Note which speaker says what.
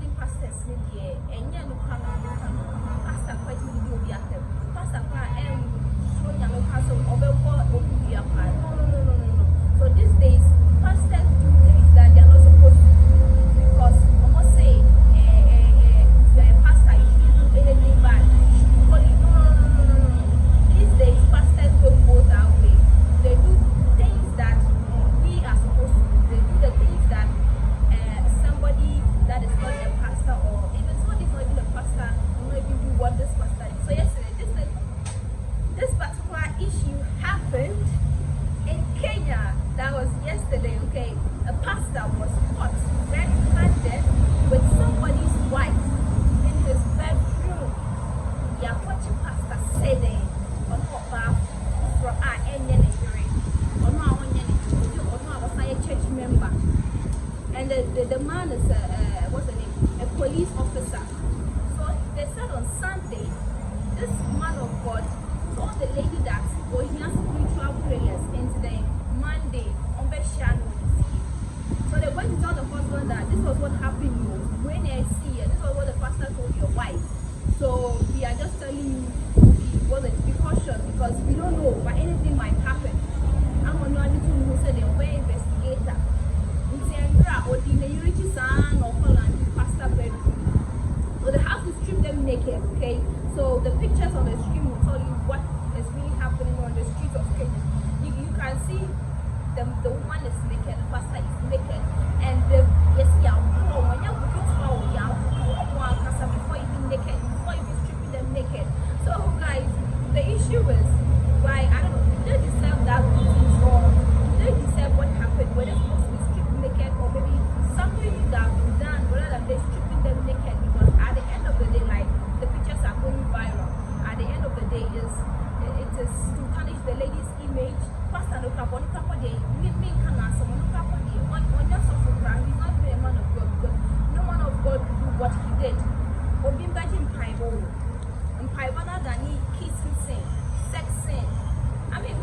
Speaker 1: modern pastors in the and yeah, no pastor quite many do be at them. Pastor and Sonia no castle or be a part. No. So these days, pastors do things that they are not supposed to do because I must say, the pastor you shouldn't do anything bad. You should call it no. These days, pastors don't go that way. They do things that we are supposed to do. They do the things that somebody that is not a pastor or even somebody not even a pastor will not even do what this pastor did. So yesterday, this particular issue happened in Kenya. That was yesterday, okay? A pastor was caught red-handed with somebody's wife in his bedroom. Yeah, what your pastor said on her bath for our Nigeria. On our church member. And the man is what's the name? A police officer. So they said on Sunday, this man of God told the lady that he has spiritual prayers into the Monday on Beshano. So they went to tell the husband that this was what happened when I see it. This was what the pastor told your wife. So we are just telling you be cautious because we don't know, but anything might happen. I'm on no other who said they were investigator. So they have to strip them naked, okay? So the pictures on the screen will tell you what is really happening on the streets of Kenya. You can see the woman is naked, the pastor is naked, and before even naked, before even stripping them naked. So guys, the issue is why I don't know, do they deserve that beatings or do they deserve what happened? Were they supposed to be stripped naked or maybe something that have been done rather than they stripping them naked? Because at the end of the day, like the pictures are going viral. At the end of the day, it is to tarnish the lady's image. Pastor look up on the day, me can answer on the day. On your social ground, he's not really a man of God because no man of God will do what he did. Or being back in Piebona than he kissing sin, sex sin. I mean,